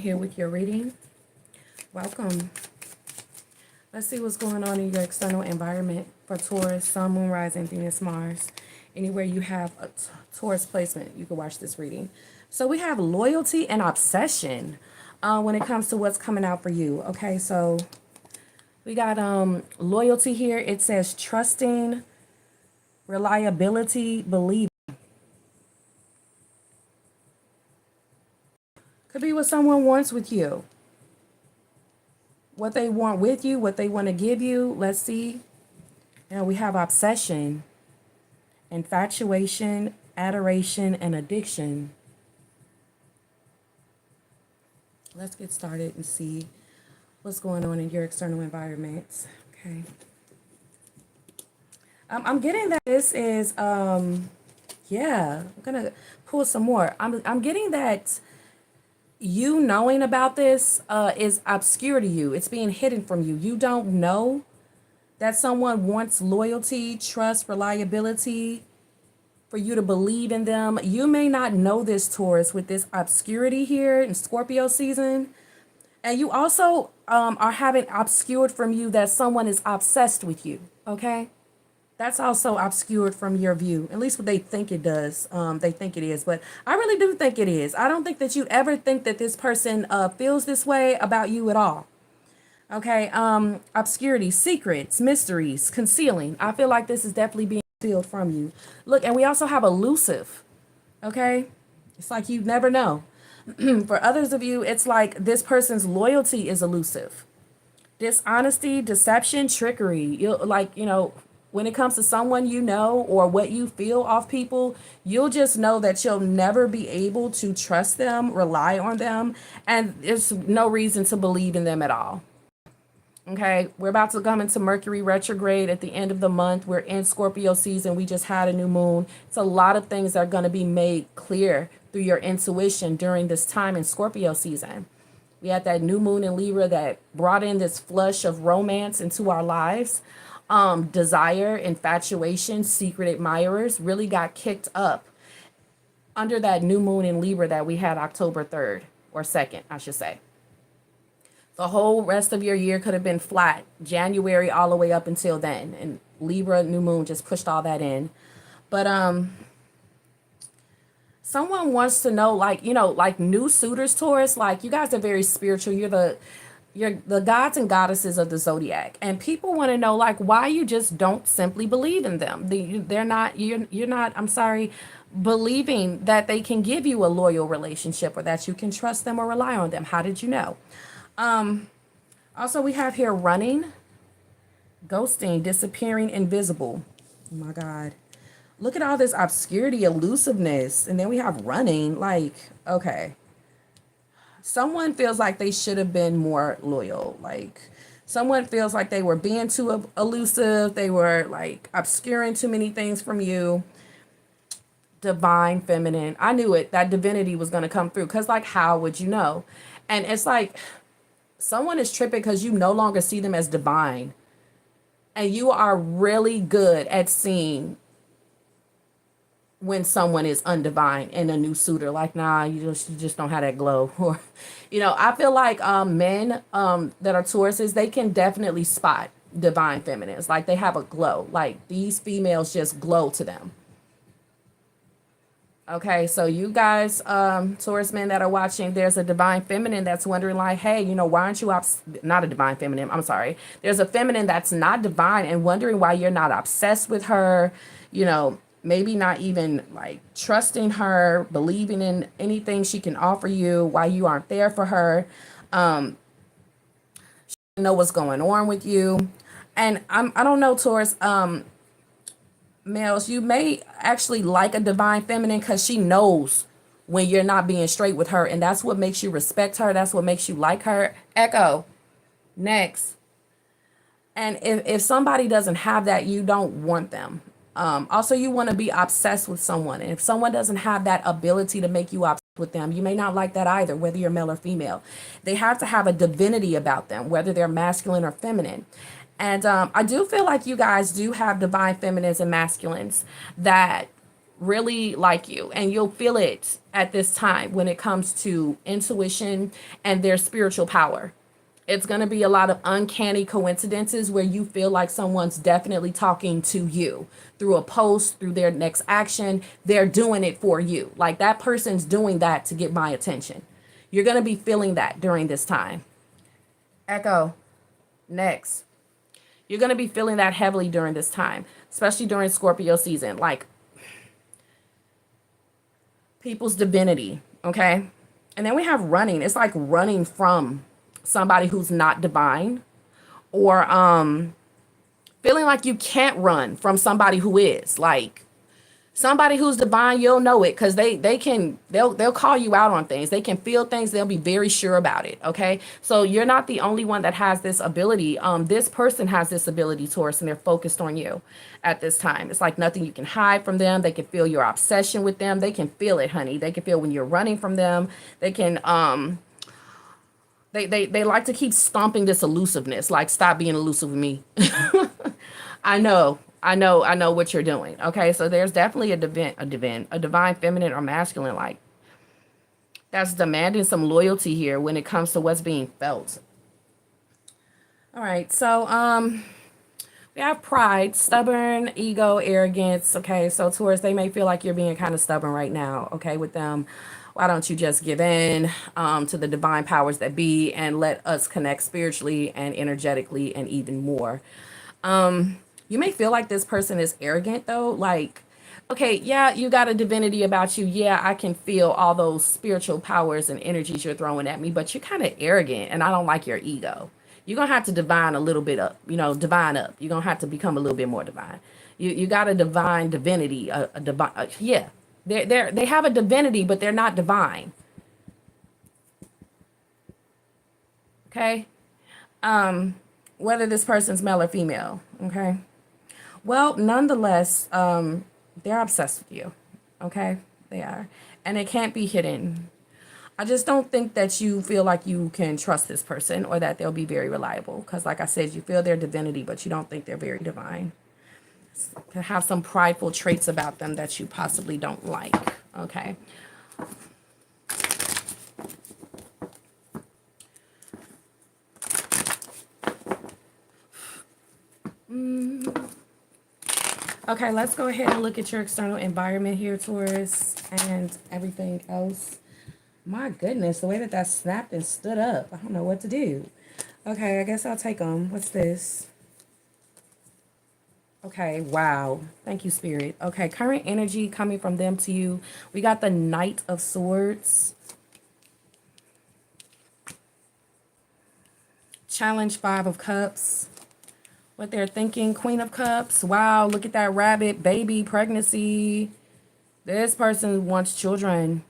here with your reading. Welcome. Let's see what's going on in your external environment for Taurus, Sun, Moon, Rising, Venus, Mars. Anywhere you have a Taurus placement, you can watch this reading. So we have loyalty and obsession when it comes to what's coming out for you. Okay, so we got loyalty here. It says trusting, reliability, believing. Could be what someone wants with you. What they want with you, what they want to give you. Let's see. Now we have obsession, infatuation, adoration, and addiction. Let's get started and see what's going on in your external environments. Okay. I'm getting that this is, yeah, I'm going to pull some more. I'm getting that you knowing about this is obscure to you. It's being hidden from you. You don't know that someone wants loyalty, trust, reliability, for you to believe in them. You may not know this, Taurus, with this obscurity here in Scorpio season. And you also are having obscured from you that someone is obsessed with you, okay? That's also obscured from your view, at least what they think it does. They think it is, but I really do think it is. I don't think that you ever think that this person feels this way about you at all. Okay, obscurity, secrets, mysteries, concealing. I feel like this is definitely being concealed from you. Look, and we also have elusive, okay? It's like you never know. For others of you, it's like this person's loyalty is elusive. Dishonesty, deception, trickery. You when it comes to someone you know or what you feel off people, you'll just know that you'll never be able to trust them, rely on them, and there's no reason to believe in them at all. Okay, we're about to come into Mercury retrograde at the end of the month. We're in Scorpio season. We just had a new moon. It's a lot of things that are going to be made clear through your intuition during this time in Scorpio season. We had that new moon in Libra that brought in this flush of romance into our lives. Desire, infatuation, secret admirers really got kicked up under that new moon in Libra that we had October 3rd or 2nd, I should say. The whole rest of your year could have been flat, January all the way up until then. And Libra new moon just pushed all that in. But someone wants to know, like new suitors, Taurus, like you guys are very spiritual. You're the gods and goddesses of the zodiac, and people want to know like why you just don't simply believe in them. You're not, I'm sorry, believing that they can give you a loyal relationship or that you can trust them or rely on them. How did you know? Also we have here running, ghosting, disappearing, invisible. Oh my God. Look at all this obscurity, elusiveness, and then we have running. Like, okay. Someone feels like they should have been more loyal. Like someone feels like they were being too elusive. They were like obscuring too many things from you. Divine feminine. I knew it. That divinity was going to come through. Because like, how would you know? And it's like someone is tripping because you no longer see them as divine. And you are really good at seeing when someone is undivine and a new suitor. Like, nah, you just don't have that glow. Or, I feel like men that are Tauruses, they can definitely spot divine feminines. Like they have a glow. Like these females just glow to them. Okay, so you guys, Taurus men that are watching, there's a divine feminine that's wondering like, hey, why aren't you not a divine feminine? I'm sorry. There's a feminine that's not divine and wondering why you're not obsessed with her, maybe not even like trusting her, believing in anything she can offer you, why you aren't there for her. She doesn't know what's going on with you. And I don't know, Taurus, males, you may actually like a divine feminine because she knows when you're not being straight with her, and that's what makes you respect her. That's what makes you like her. Echo. Next. And if somebody doesn't have that, you don't want them. Also, you want to be obsessed with someone, and if someone doesn't have that ability to make you obsessed with them, you may not like that either, whether you're male or female. They have to have a divinity about them, whether they're masculine or feminine. And I do feel like you guys do have divine feminines and masculines that really like you, and you'll feel it at this time when it comes to intuition and their spiritual power. It's going to be a lot of uncanny coincidences where you feel like someone's definitely talking to you through a post, through their next action. They're doing it for you. Like that person's doing that to get my attention. You're going to be feeling that during this time. Echo. Next. You're going to be feeling that heavily during this time, especially during Scorpio season. Like people's divinity. Okay. And then we have running. It's like running from somebody who's not divine, or feeling like you can't run from somebody who is. Like somebody who's divine, you'll know it because they'll call you out on things. They can feel things. They'll be very sure about it. Okay, so you're not the only one that has this ability. This person has this ability, Taurus, and they're focused on you at this time. It's like nothing you can hide from them. They can feel your obsession with them. They can feel it, honey. They can feel when you're running from them. They can They like to keep stomping this elusiveness, like stop being elusive with me. I know what you're doing. Okay, so there's definitely a divine feminine or masculine, like that's demanding some loyalty here when it comes to what's being felt. All right, so we have pride, stubborn, ego, arrogance. Okay, so Taurus, they may feel like you're being kind of stubborn right now. Okay, with them. Why don't you just give in to the divine powers that be and let us connect spiritually and energetically and even more? You may feel like this person is arrogant though. Like, okay, yeah, you got a divinity about you. Yeah, I can feel all those spiritual powers and energies you're throwing at me, but you're kind of arrogant and I don't like your ego. You're going to have to divine a little bit up, divine up. You're going to have to become a little bit more divine. You got a divine divinity, a divine, yeah. They have a divinity, but they're not divine. Okay. Whether this person's male or female. Okay. Well, nonetheless, they're obsessed with you. Okay. They are. And it can't be hidden. I just don't think that you feel like you can trust this person or that they'll be very reliable. Because like I said, you feel their divinity, but you don't think they're very divine. Can have some prideful traits about them that you possibly don't like. Okay. Okay, let's go ahead and look at your external environment here, Taurus, and everything else. My goodness, the way that snapped and stood up. I don't know what to do. Okay, I guess I'll take them. What's this? Okay, wow. Thank you, Spirit. Okay, current energy coming from them to you. We got the Knight of Swords. Challenge, Five of Cups. What they're thinking, Queen of Cups. Wow, look at that rabbit, baby, pregnancy. This person wants children.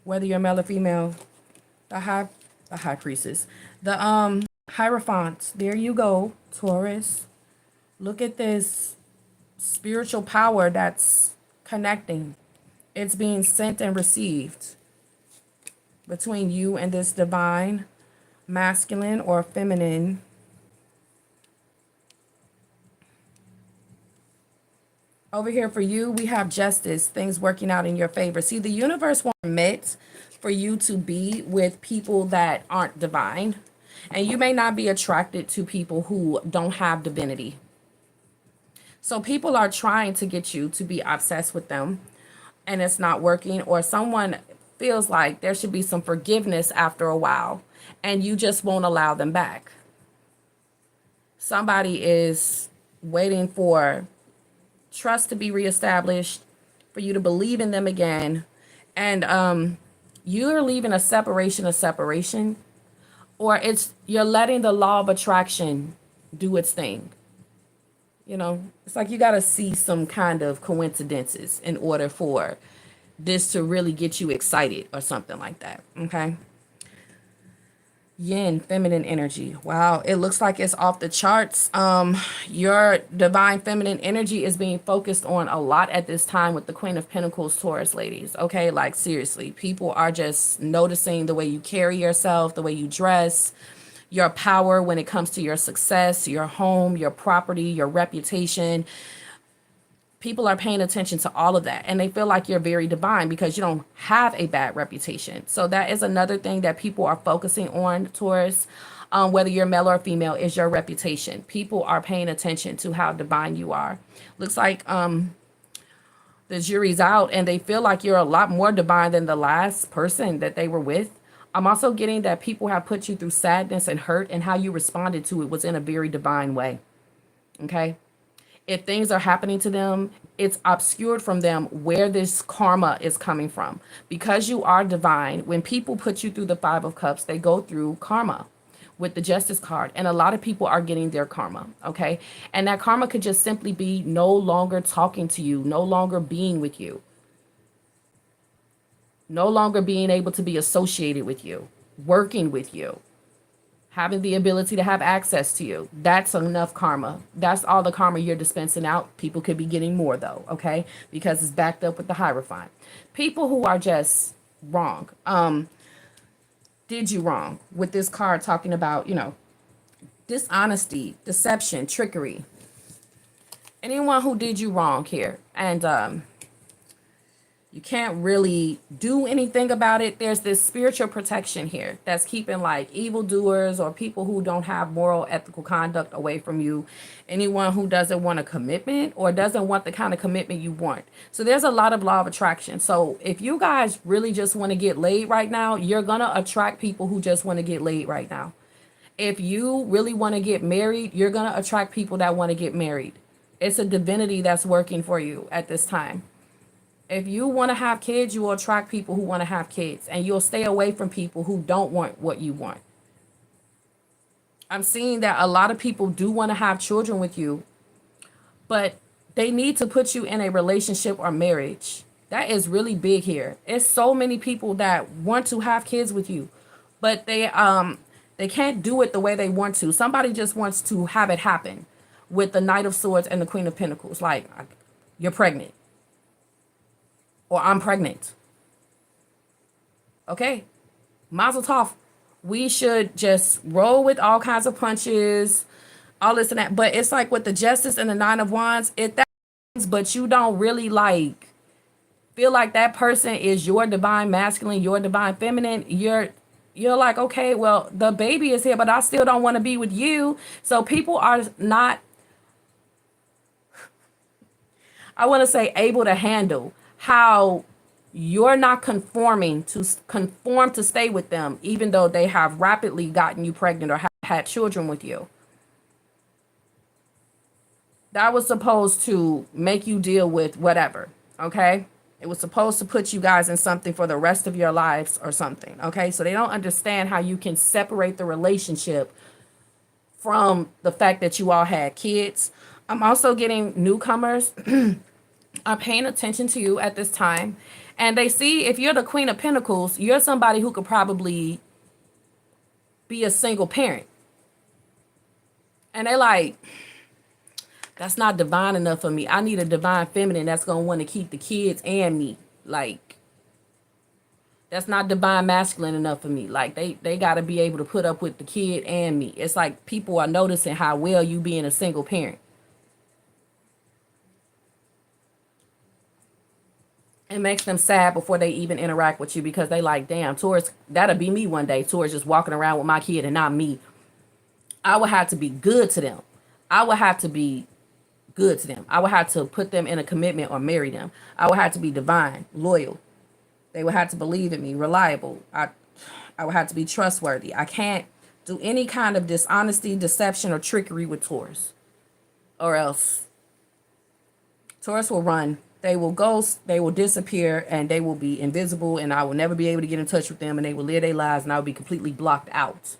Whether you're male or female. The high priestess. The Hierophant. There you go, Taurus. Look at this spiritual power that's connecting. It's being sent and received between you and this divine masculine or feminine. Over here for you, we have justice, things working out in your favor. See, the universe won't permit for you to be with people that aren't divine. And you may not be attracted to people who don't have divinity. So people are trying to get you to be obsessed with them and it's not working, or someone feels like there should be some forgiveness after a while and you just won't allow them back. Somebody is waiting for trust to be reestablished, for you to believe in them again. And you're leaving a separation, or you're letting the law of attraction do its thing. It's like you got to see some kind of coincidences in order for this to really get you excited or something like that. Okay. Yin, feminine energy. Wow, it looks like it's off the charts. Your divine feminine energy is being focused on a lot at this time with the Queen of Pentacles, Taurus ladies. Okay, like seriously, people are just noticing the way you carry yourself, the way you dress, your power when it comes to your success, your home, your property, your reputation. People are paying attention to all of that, and they feel like you're very divine because you don't have a bad reputation. So that is another thing that people are focusing on, Taurus. Whether you're male or female, is your reputation. People are paying attention to how divine you are. Looks like the jury's out, and they feel like you're a lot more divine than the last person that they were with. I'm also getting that people have put you through sadness and hurt, and how you responded to it was in a very divine way. Okay? If things are happening to them, it's obscured from them where this karma is coming from. Because you are divine, when people put you through the Five of Cups, they go through karma with the Justice card. And a lot of people are getting their karma, okay? And that karma could just simply be no longer talking to you, no longer being with you, no longer being able to be associated with you, working with you, having the ability to have access to you. That's enough karma. That's all the karma you're dispensing out. People could be getting more though, okay? Because it's backed up with the Hierophant. People who are just wrong. Did you wrong with this card talking about, dishonesty, deception, trickery. Anyone who did you wrong here. And you can't really do anything about it. There's this spiritual protection here that's keeping like evildoers or people who don't have moral, ethical conduct away from you. Anyone who doesn't want a commitment or doesn't want the kind of commitment you want. So there's a lot of law of attraction. So if you guys really just want to get laid right now, you're going to attract people who just want to get laid right now. If you really want to get married, you're going to attract people that want to get married. It's a divinity that's working for you at this time. If you want to have kids, you will attract people who want to have kids, and you'll stay away from people who don't want what you want. I'm seeing that a lot of people do want to have children with you, but they need to put you in a relationship or marriage. That is really big here. It's so many people that want to have kids with you, but they can't do it the way they want to. Somebody just wants to have it happen with the Knight of Swords and the Queen of Pentacles. Like, you're pregnant. Or I'm pregnant. Okay. Mazel tov. We should just roll with all kinds of punches, all this and that. But it's like with the Justice and the Nine of Wands, but you don't really like feel like that person is your divine masculine, your divine feminine. You're like, okay, well, the baby is here, but I still don't want to be with you. So people are not, I want to say, able to handle how you're not conform to stay with them, even though they have rapidly gotten you pregnant or have had children with you. That was supposed to make you deal with whatever, okay? It was supposed to put you guys in something for the rest of your lives or something, okay? So they don't understand how you can separate the relationship from the fact that you all had kids. I'm also getting newcomers are paying attention to you at this time, and they see if you're the Queen of Pentacles, you're somebody who could probably be a single parent. And they like, that's not divine enough for me. I need a divine feminine that's going to want to keep the kids and me. Like, that's not divine masculine enough for me. Like, they got to be able to put up with the kid and me. It's like people are noticing how well you being a single parent. It makes them sad before they even interact with you, because they like, damn, Taurus, that'll be me one day. Taurus just walking around with my kid and not me. I would have to be good to them. I would have to be good to them. I would have to put them in a commitment or marry them. I would have to be divine, loyal. They would have to believe in me, reliable. I would have to be trustworthy. I can't do any kind of dishonesty, deception, or trickery with Taurus, or else Taurus will run. They will ghost, they will disappear, and they will be invisible, and I will never be able to get in touch with them, and they will live their lives, and I will be completely blocked out.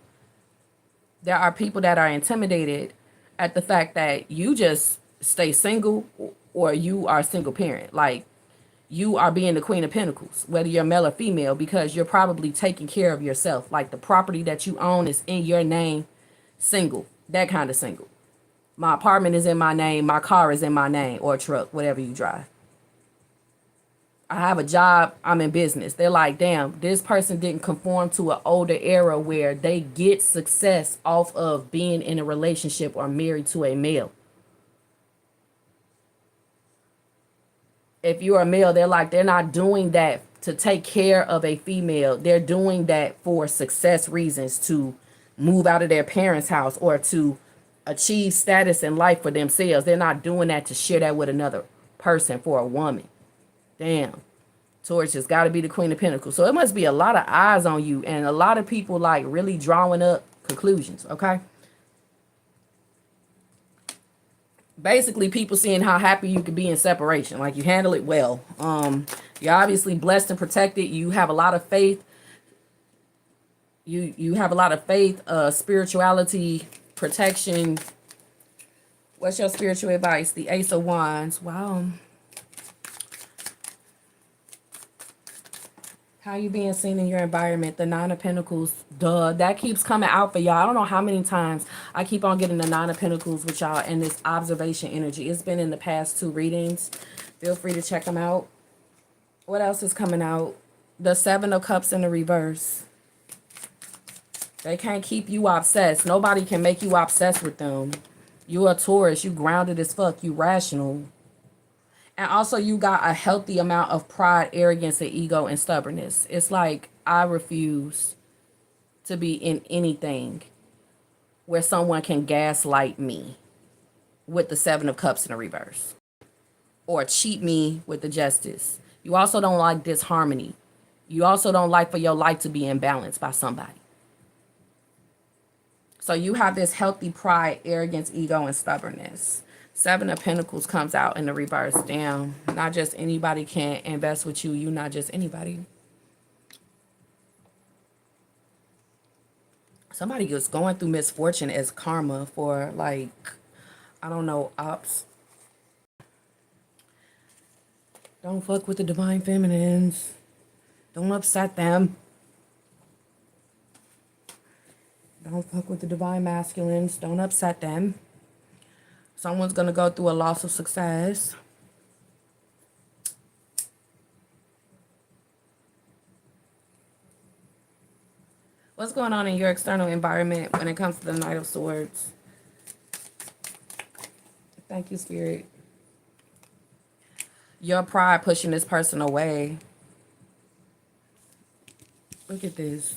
There are people that are intimidated at the fact that you just stay single, or you are a single parent. Like, you are being the Queen of Pentacles, whether you're male or female, because you're probably taking care of yourself. Like, the property that you own is in your name, single, that kind of single. My apartment is in my name, my car is in my name, or a truck, whatever you drive. I have a job, I'm in business. They're like, damn, this person didn't conform to an older era where they get success off of being in a relationship or married to a male. If you're a male, they're not doing that to take care of a female. They're doing that for success reasons, to move out of their parents' house or to achieve status in life for themselves. They're not doing that to share that with another person for a woman. Damn. Taurus just got to be the Queen of Pentacles. So it must be a lot of eyes on you and a lot of people like really drawing up conclusions, okay? Basically, people seeing how happy you could be in separation. Like, you handle it well. You're obviously blessed and protected. You have a lot of faith. You have a lot of faith, spirituality, protection. What's your spiritual advice? The Ace of Wands. Wow. How you being seen in your environment? The Nine of Pentacles. Duh. That keeps coming out for y'all. I don't know how many times I keep on getting the Nine of Pentacles with y'all and this observation energy. It's been in the past 2 readings. Feel free to check them out. What else is coming out? The Seven of Cups in the reverse. They can't keep you obsessed. Nobody can make you obsessed with them. You a Taurus. You grounded as fuck. You rational. And also, you got a healthy amount of pride, arrogance, and ego and stubbornness. It's like, I refuse to be in anything where someone can gaslight me with the Seven of Cups in the reverse. Or cheat me with the Justice. You also don't like disharmony. You also don't like for your life to be imbalanced by somebody. So you have this healthy pride, arrogance, ego, and stubbornness. Seven of Pentacles comes out in the reverse. Damn. Not just anybody can invest with you. You not just anybody. Somebody is going through misfortune as karma for, like, I don't know, ops. Don't fuck with the divine feminines. Don't upset them. Don't fuck with the divine masculines. Don't upset them. Someone's going to go through a loss of success. What's going on in your external environment when it comes to the Knight of Swords? Thank you, Spirit. Your pride pushing this person away. Look at this.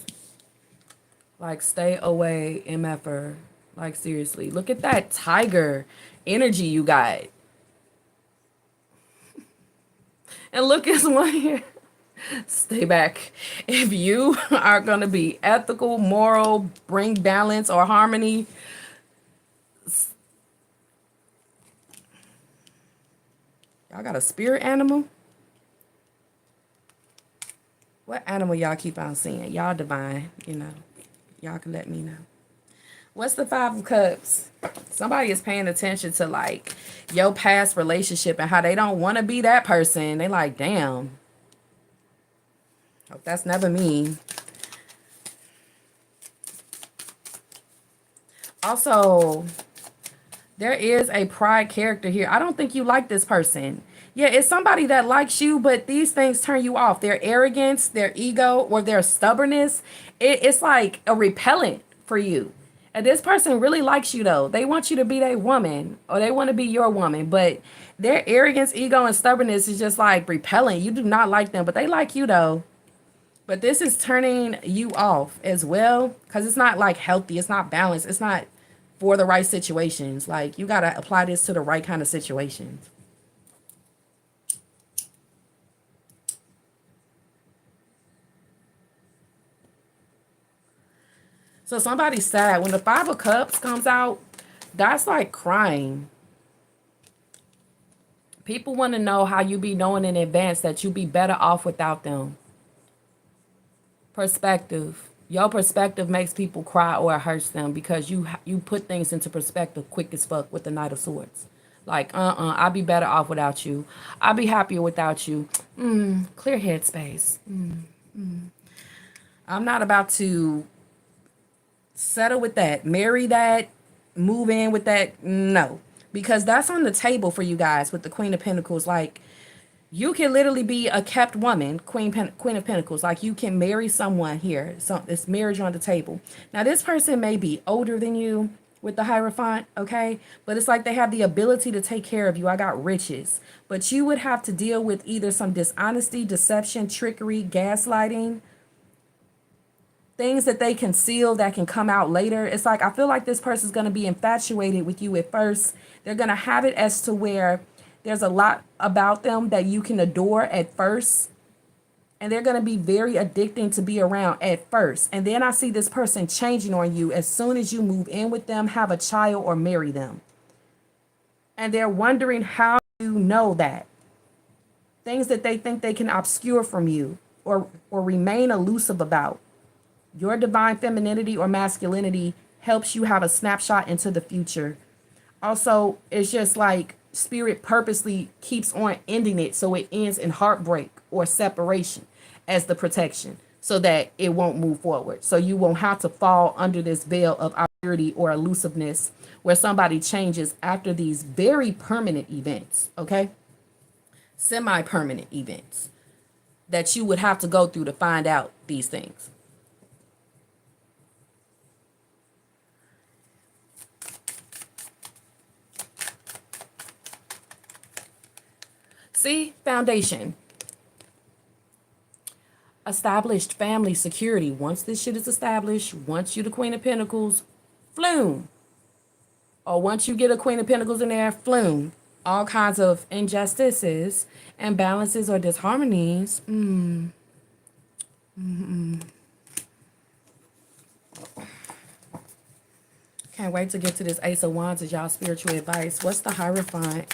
Like, stay away, MFer. Like, seriously. Look at that tiger energy you got. And look at this one here. Stay back. If you are going to be ethical, moral, bring balance or harmony, y'all got a spirit animal? What animal y'all keep on seeing? Y'all divine, you know. Y'all can let me know. What's the Five of Cups? Somebody is paying attention to, like, your past relationship and how they don't want to be that person. They like, damn. Hope that's never me. Also, there is a pride character here. I don't think you like this person. Yeah, it's somebody that likes you, but these things turn you off. Their arrogance, their ego, or their stubbornness, it's like a repellent for you. And this person really likes you, though. They want you to be their woman, or they want to be your woman. But their arrogance, ego, and stubbornness is just like repellent. You do not like them, but they like you, though. But this is turning you off as well, because it's not like healthy. It's not balanced. It's not for the right situations. Like, you got to apply this to the right kind of situations. So somebody's sad. When the Five of Cups comes out, that's like crying. People want to know how you be knowing in advance that you be better off without them. Perspective. Your perspective makes people cry or it hurts them because you put things into perspective quick as fuck with the Knight of Swords. Like, I'll be better off without you. I'll be happier without you. Clear headspace. I'm not about to settle with that, marry that, move in with that. No, because that's on the table for you guys with the Queen of Pentacles. Like, you can literally be a kept woman, Queen of Pentacles. Like, you can marry someone here. So it's marriage on the table. Now, this person may be older than you, with the Hierophant, okay? But it's like they have the ability to take care of you. I got riches. But you would have to deal with either some dishonesty, deception, trickery, gaslighting, things that they conceal that can come out later. It's like, I feel like this person's going to be infatuated with you at first. They're going to have it as to where there's a lot about them that you can adore at first. And they're going to be very addicting to be around at first. And then I see this person changing on you as soon as you move in with them, have a child, or marry them. And they're wondering how you know that. Things that they think they can obscure from you or remain elusive about. Your divine femininity or masculinity helps you have a snapshot into the future. Also, it's just like spirit purposely keeps on ending it so it ends in heartbreak or separation as the protection so that it won't move forward. So you won't have to fall under this veil of obscurity or elusiveness where somebody changes after these very permanent events, okay? Semi-permanent events that you would have to go through to find out these things. See, foundation. Established family security. Once this shit is established, once you the Queen of Pentacles, flume. Or once you get a Queen of Pentacles in there, flume. All kinds of injustices, imbalances, or disharmonies. Can't wait to get to this Ace of Wands as y'all spiritual advice. What's the Hierophant?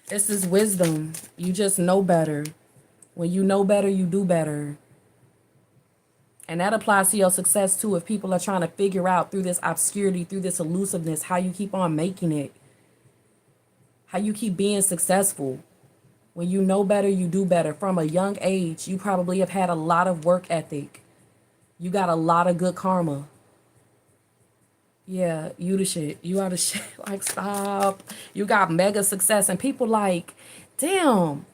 This is wisdom. You just know better. When you know better, you do better. And that applies to your success too. If people are trying to figure out through this obscurity, through this elusiveness, how you keep on making it. How you keep being successful. When you know better, you do better. From a young age, you probably have had a lot of work ethic. You got a lot of good karma. Yeah, you the shit. You are the shit. Like, stop. You got mega success. And people like, damn.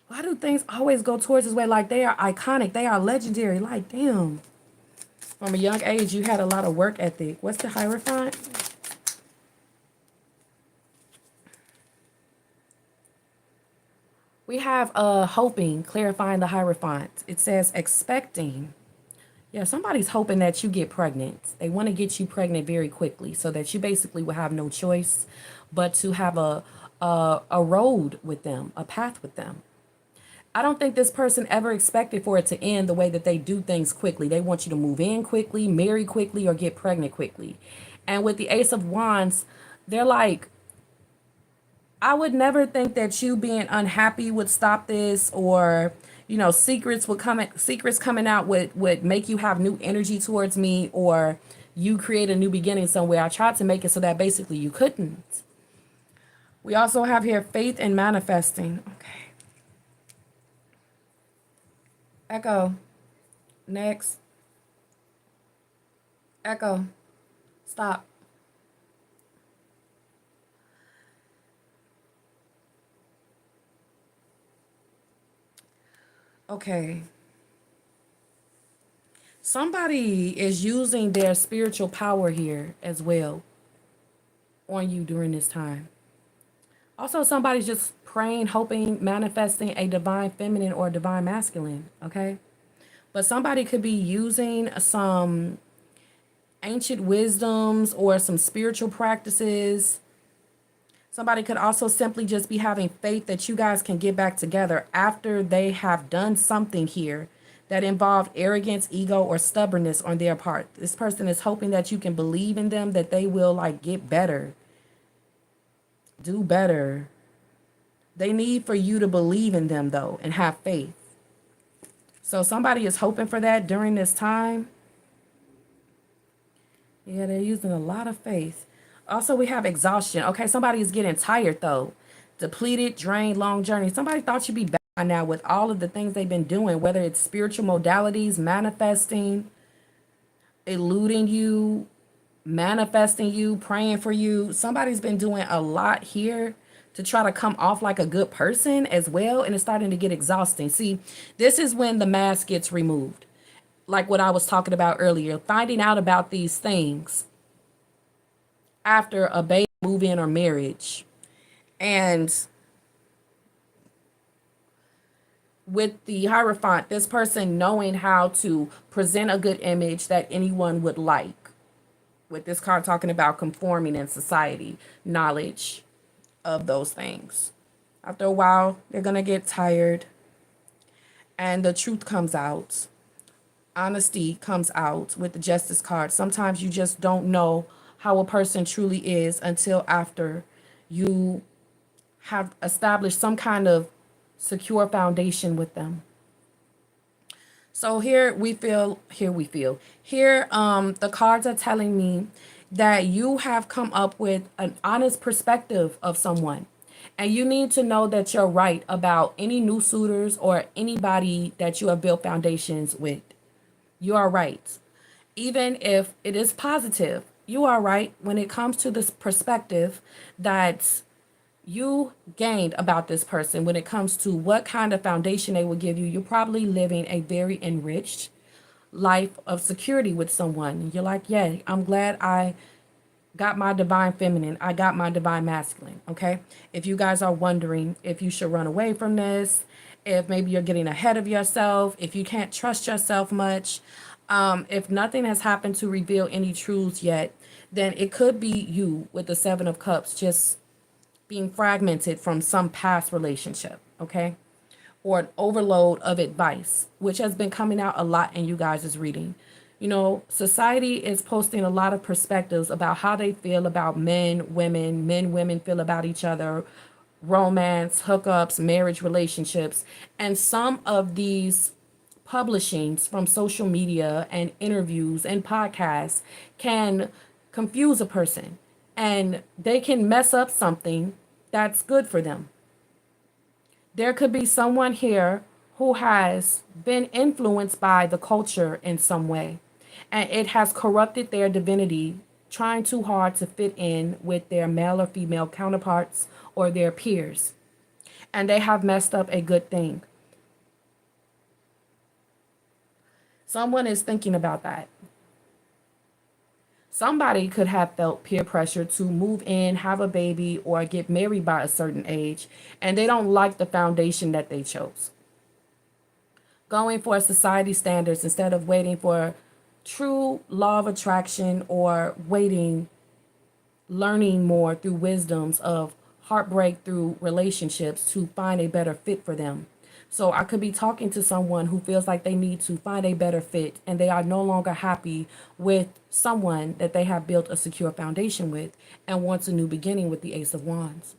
Why do things always go towards this way? Like, they are iconic. They are legendary. Like, damn. From a young age, you had a lot of work ethic. What's the Hierophant? We have hoping, clarifying the Hierophant. It says expecting. Yeah, somebody's hoping that you get pregnant. They want to get you pregnant very quickly so that you basically will have no choice but to have a road with them, a path with them. I don't think this person ever expected for it to end the way that they do things quickly. They want you to move in quickly, marry quickly, or get pregnant quickly. And with the Ace of Wands, they're like, I would never think that you being unhappy would stop this, or you know, secrets coming out would make you have new energy towards me, or you create a new beginning somewhere. I tried to make it so that basically you couldn't. We also have here faith and manifesting. Okay. Echo. Next. Echo. Stop. Okay. Somebody is using their spiritual power here as well on you during this time. Also, somebody's just praying, hoping, manifesting a divine feminine or divine masculine, okay? But somebody could be using some ancient wisdoms or some spiritual practices. Somebody could also simply just be having faith that you guys can get back together after they have done something here that involved arrogance, ego, or stubbornness on their part. This person is hoping that you can believe in them, that they will like get better, do better. They need for you to believe in them though and have faith. So somebody is hoping for that during this time. Yeah, they're using a lot of faith. Also, we have exhaustion. Okay, somebody is getting tired, though. Depleted, drained, long journey. Somebody thought you'd be back by now with all of the things they've been doing, whether it's spiritual modalities, manifesting, eluding you, manifesting you, praying for you. Somebody's been doing a lot here to try to come off like a good person as well, and it's starting to get exhausting. See, this is when the mask gets removed. like what I was talking about earlier, finding out about these things after a baby move in or marriage. And with the Hierophant, this person knowing how to present a good image that anyone would like. With this card talking about conforming in society, knowledge of those things. After a while, they're going to get tired and the truth comes out. Honesty comes out with the Justice card. Sometimes you just don't know how a person truly is until after you have established some kind of secure foundation with them. So here the cards are telling me that you have come up with an honest perspective of someone. And you need to know that you're right about any new suitors or anybody that you have built foundations with. You are right. Even if it is positive, you are right when it comes to this perspective that you gained about this person when it comes to what kind of foundation they will give you. You're probably living a very enriched life of security with someone. You're like, yeah, I'm glad I got my divine feminine. I got my divine masculine. Okay. If you guys are wondering if you should run away from this, if maybe you're getting ahead of yourself, if you can't trust yourself much, if nothing has happened to reveal any truths yet, then it could be you with the Seven of Cups just being fragmented from some past relationship, okay? Or an overload of advice, which has been coming out a lot in you guys' reading. You know, society is posting a lot of perspectives about how they feel about men, women feel about each other, romance, hookups, marriage relationships. And some of these publishings from social media and interviews and podcasts can confuse a person and they can mess up something that's good for them. There could be someone here who has been influenced by the culture in some way, and it has corrupted their divinity, trying too hard to fit in with their male or female counterparts or their peers. And they have messed up a good thing. Someone is thinking about that. Somebody could have felt peer pressure to move in, have a baby, or get married by a certain age, and they don't like the foundation that they chose. Going for society standards instead of waiting for true law of attraction or learning more through wisdoms of heartbreak through relationships to find a better fit for them. So I could be talking to someone who feels like they need to find a better fit and they are no longer happy with someone that they have built a secure foundation with and wants a new beginning with the Ace of Wands.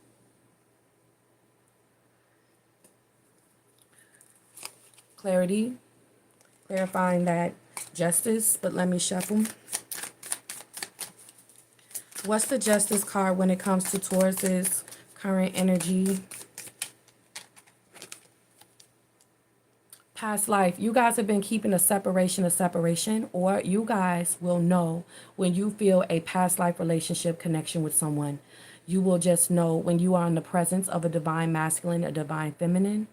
Clarity, clarifying that Justice, but let me shuffle. What's the Justice card when it comes to Taurus's current energy? Past life. You guys have been keeping a separation, or you guys will know when you feel a past life relationship connection with someone. You will just know when you are in the presence of a divine masculine, a divine feminine.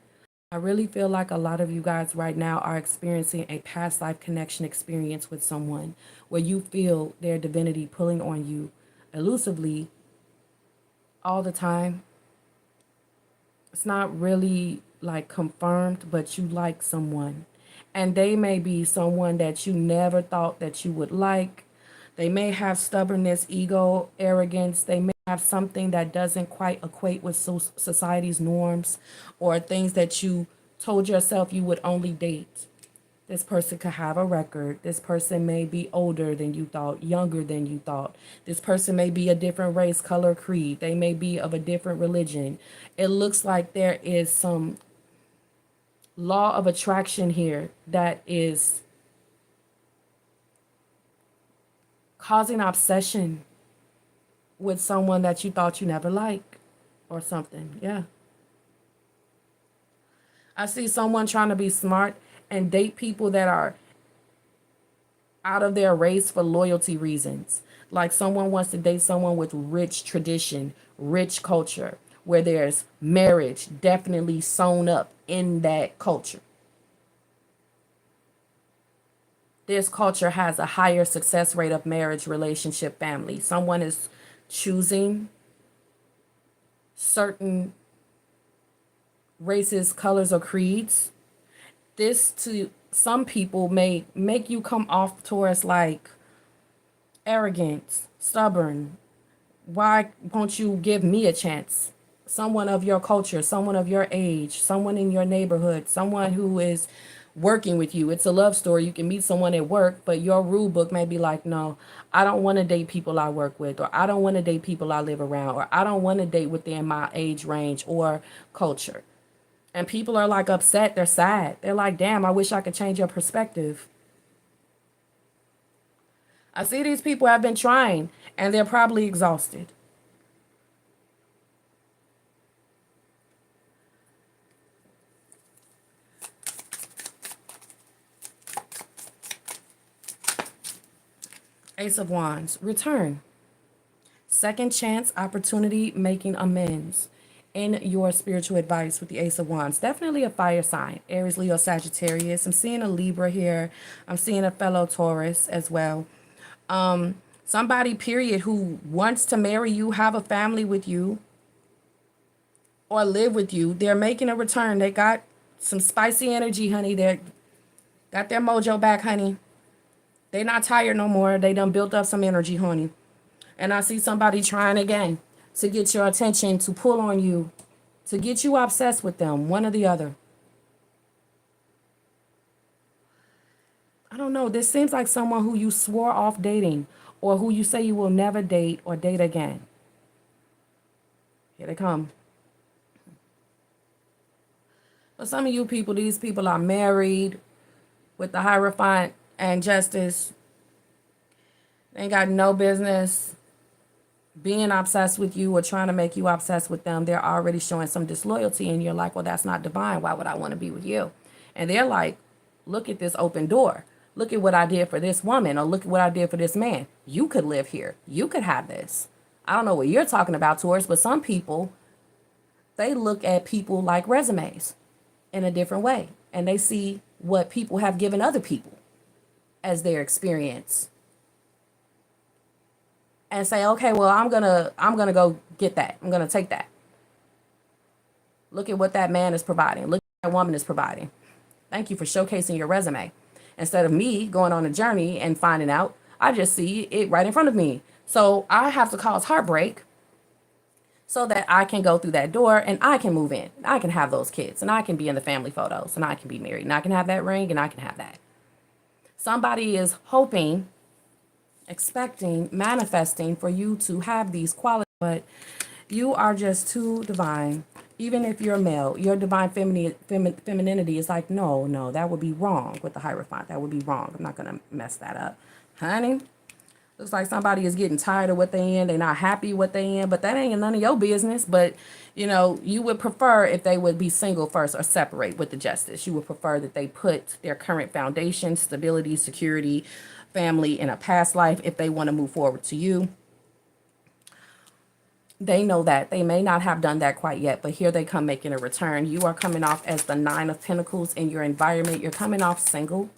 I really feel like a lot of you guys right now are experiencing a past life connection experience with someone where you feel their divinity pulling on you elusively all the time. It's not really like confirmed, but you like someone. And they may be someone that you never thought that you would like. They may have stubbornness, ego, arrogance. They may have something that doesn't quite equate with society's norms or things that you told yourself you would only date. This person could have a record. This person may be older than you thought, younger than you thought. This person may be a different race, color, creed. They may be of a different religion. It looks like there is some law of attraction here that is causing obsession with someone that you thought you never liked or something. Yeah. I see someone trying to be smart and date people that are out of their race for loyalty reasons. Like someone wants to date someone with rich tradition, rich culture, where there's marriage definitely sewn up in that culture. this culture has a higher success rate of marriage, relationship, family. Someone is choosing certain races, colors, or creeds. This to some people may make you come off towards like arrogant, stubborn. Why won't you give me a chance? Someone of your culture, someone of your age, someone in your neighborhood, someone who is working with you. It's a love story. You can meet someone at work, but your rule book may be like, no, I don't want to date people I work with, or I don't want to date people I live around, or I don't want to date within my age range or culture. And people are like upset. They're sad. They're like, damn, I wish I could change your perspective. I see these people have been trying and they're probably exhausted. Ace of Wands, return. Second chance, opportunity, making amends. In your spiritual advice with the Ace of Wands, definitely a fire sign, Aries, Leo, Sagittarius. I'm seeing a Libra here. I'm seeing a fellow Taurus as well. Somebody, period, who wants to marry you, have a family with you, or live with you. They're making a return. They got some spicy energy, honey. They got their mojo back, honey. They not tired no more. They done built up some energy, honey. And I see somebody trying again to get your attention, to pull on you, to get you obsessed with them, one or the other. I don't know. This seems like someone who you swore off dating, or who you say you will never date or date again. Here they come. For some of you people, these people are married with the Hierophant and Justice. They ain't got no business being obsessed with you or trying to make you obsessed with them. They're already showing some disloyalty, and you're like, well, that's not divine. Why would I want to be with you? And they're like, look at this open door. Look at what I did for this woman, or look at what I did for this man. You could live here. You could have this. I don't know what you're talking about, Taurus, but some people, they look at people like resumes in a different way, and they see what people have given other people as their experience, and say, okay, well, I'm gonna go get that. I'm gonna take that. Look at what that man is providing. Look at what that woman is providing. Thank you for showcasing your resume. Instead of me going on a journey and finding out, I just see it right in front of me. So I have to cause heartbreak so that I can go through that door and I can move in. I can have those kids, and I can be in the family photos, and I can be married, and I can have that ring, and I can have that. Somebody is hoping, expecting, manifesting for you to have these qualities, but you are just too divine. Even if you're male, your divine femininity is like, no, that would be wrong with the Hierophant. That would be wrong. I'm not going to mess that up. Honey, looks like somebody is getting tired of what they in. They're not happy what they in, but that ain't none of your business. But, you would prefer if they would be single first or separate with the Justice. You would prefer that they put their current foundation, stability, security, family in a past life if they want to move forward to you. They know that. They may not have done that quite yet, but here they come making a return. You are coming off as the Nine of Pentacles in your environment. You're coming off single.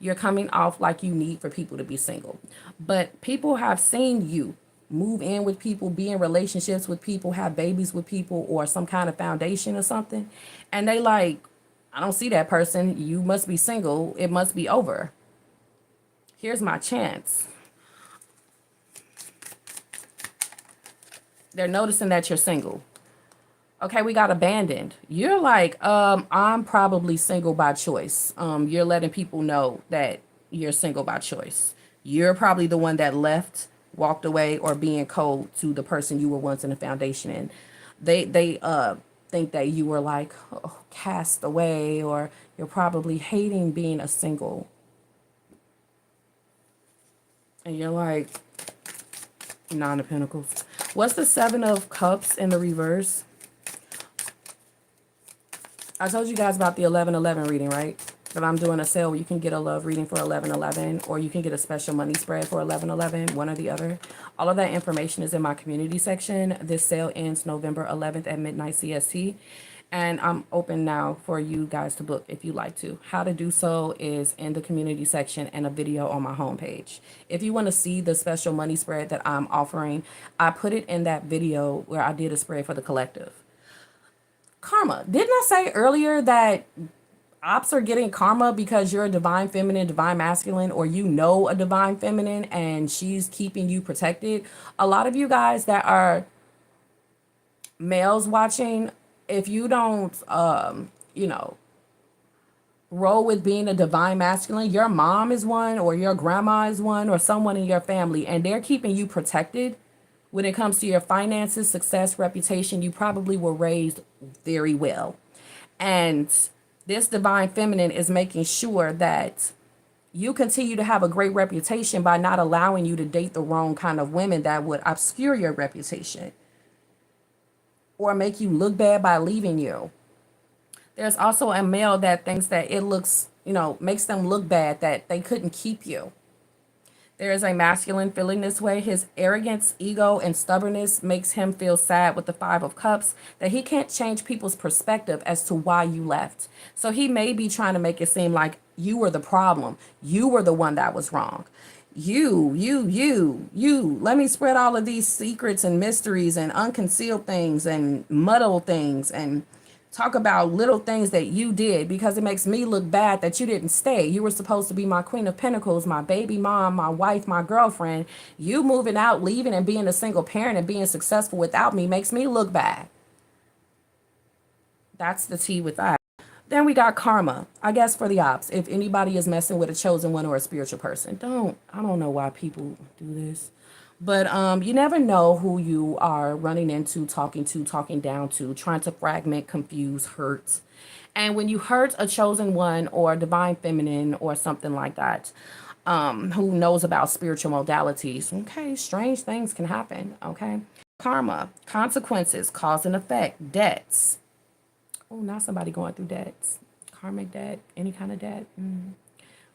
You're coming off like you need for people to be single. But people have seen you move in with people, be in relationships with people, have babies with people, or some kind of foundation or something. And they like, I don't see that person. You must be single. It must be over. Here's my chance. They're noticing that you're single. Okay, we got abandoned. You're like, I'm probably single by choice. You're letting people know that you're single by choice. You're probably the one that left, walked away, or being cold to the person you were once in a foundation in. They think that you were like cast away, or you're probably hating being a single. And you're like, Nine of Pentacles. What's the Seven of Cups in the reverse? I told you guys about the 11/11 reading, right? That I'm doing a sale where you can get a love reading for 11/11, or you can get a special money spread for 11/11, one or the other. All of that information is in my community section. This sale ends November 11th at midnight CST. And I'm open now for you guys to book if you like to. How to do so is in the community section and a video on my homepage. If you want to see the special money spread that I'm offering, I put it in that video where I did a spread for the collective. Karma. Didn't I say earlier that ops are getting karma because you're a divine feminine, divine masculine, or you know a divine feminine and she's keeping you protected? A lot of you guys that are males watching, if you don't you know, roll with being a divine masculine, your mom is one or your grandma is one or someone in your family, and they're keeping you protected when it comes to your finances, success, reputation. You probably were raised very well. And this divine feminine is making sure that you continue to have a great reputation by not allowing you to date the wrong kind of women that would obscure your reputation or make you look bad by leaving you. There's also a male that thinks that it looks, you know, makes them look bad that they couldn't keep you. There is a masculine feeling this way. His arrogance, ego, and stubbornness makes him feel sad with the Five of Cups that he can't change people's perspective as to why you left. So he may be trying to make it seem like you were the problem. You were the one that was wrong. You. Let me spread all of these secrets and mysteries and unconcealed things and muddle things and talk about little things that you did because it makes me look bad that you didn't stay. You were supposed to be my Queen of Pentacles, my baby mom, my wife, my girlfriend. You moving out, leaving, and being a single parent and being successful without me makes me look bad. That's the tea with that. Then we got karma. I guess for the ops, if anybody is messing with a chosen one or a spiritual person, I don't know why people do this. But you never know who you are running into, talking down to, trying to fragment, confuse, hurt. And when you hurt a chosen one or a divine feminine or something like that, who knows about spiritual modalities, okay, strange things can happen, okay? Karma, consequences, cause and effect, debts. Oh, not somebody going through debts. Karmic debt, any kind of debt.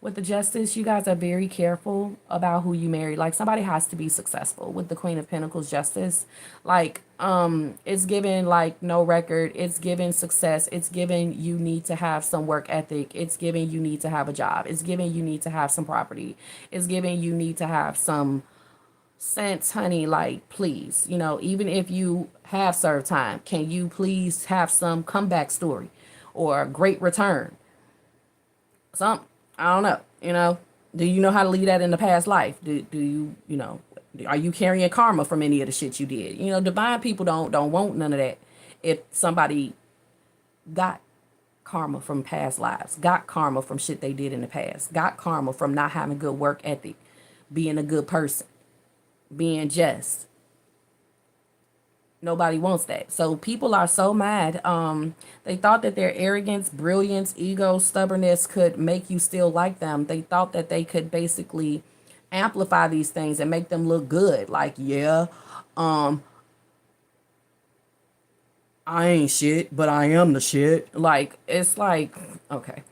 With the justice, you guys are very careful about who you marry. Like somebody has to be successful. With the Queen of Pentacles justice, like it's given like no record. It's given success. It's given you need to have some work ethic. It's given you need to have a job. It's given you need to have some property. It's given you need to have some sense, honey. Like please, you know, even if you have served time, can you please have some comeback story or a great return? Some. I don't know, you know, do you know how to leave that in the past life? Do you, you know, are you carrying karma from any of the shit you did? You know, divine people don't want none of that. If somebody got karma from past lives, got karma from shit they did in the past, got karma from not having good work ethic, being a good person, being just, nobody wants that. So people are so mad. They thought that their arrogance, brilliance, ego, stubbornness could make you still like them. They thought that they could basically amplify these things and make them look good. Like, yeah, I ain't shit, but I am the shit. Like, it's like, okay.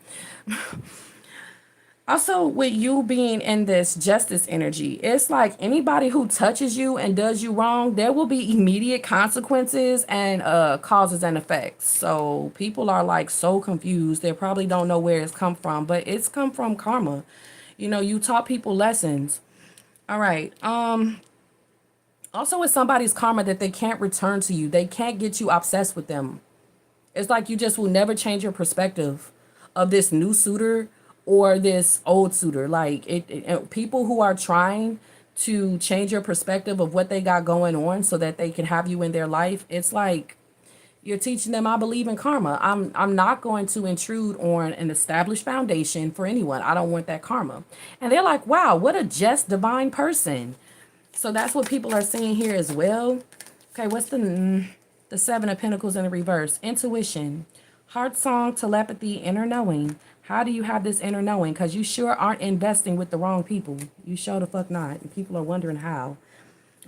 Also, with you being in this justice energy, it's like anybody who touches you and does you wrong, there will be immediate consequences and causes and effects. So people are like so confused. They probably don't know where it's come from, but it's come from karma. You know, you taught people lessons. All right. Also, it's somebody's karma that they can't return to you. They can't get you obsessed with them. It's like you just will never change your perspective of this new suitor or this old suitor. Like people who are trying to change your perspective of what they got going on so that they can have you in their life. It's like you're teaching them, I believe in karma. I'm not going to intrude on an established foundation for anyone. I don't want that karma. And they're like, wow, what a just divine person. So that's what people are seeing here as well. Okay, what's the Seven of Pentacles in the reverse? Intuition, heart song, telepathy, inner knowing. How do you have this inner knowing? Because you sure aren't investing with the wrong people. You sure the fuck not. And people are wondering how.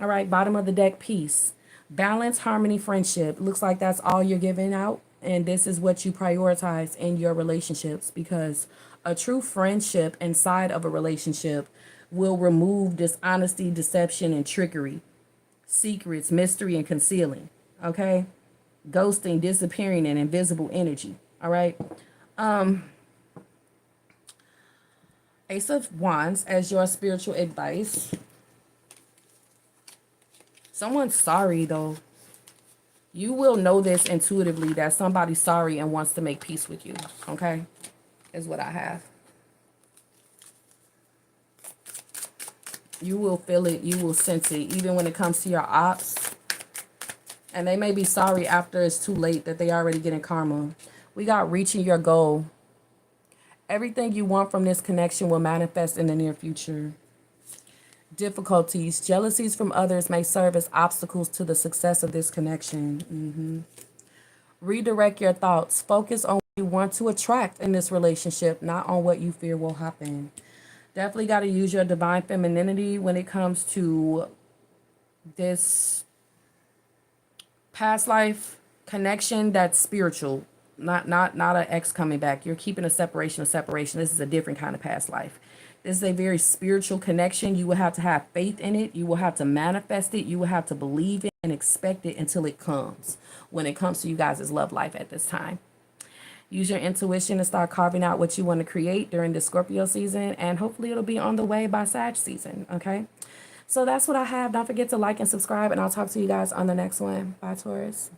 All right, bottom of the deck, peace. Balance, harmony, friendship. Looks like that's all you're giving out. And this is what you prioritize in your relationships. Because a true friendship inside of a relationship will remove dishonesty, deception, and trickery. Secrets, mystery, and concealing. Okay? ghosting, disappearing, and invisible energy. All right. Ace of Wands as your spiritual advice. Someone's sorry, though. You will know this intuitively that somebody's sorry and wants to make peace with you. Okay? Is what I have. You will feel it. You will sense it. Even when it comes to your ops. And they may be sorry after it's too late that they already getting karma. We got reaching your goal. Everything you want from this connection will manifest in the near future. Difficulties, jealousies from others may serve as obstacles to the success of this connection. Redirect your thoughts. Focus on what you want to attract in this relationship, not on what you fear will happen. Definitely got to use your divine femininity when it comes to this past life connection that's spiritual. Not an ex coming back. You're keeping a separation. This is a different kind of past life. This is a very spiritual connection. You will have to have faith in it. You will have to manifest it. You will have to believe it and expect it until it comes. When it comes to you guys' love life at this time. Use your intuition to start carving out what you want to create during the Scorpio season. And hopefully it'll be on the way by Sag season. Okay. So that's what I have. Don't forget to like and subscribe. And I'll talk to you guys on the next one. Bye, Taurus.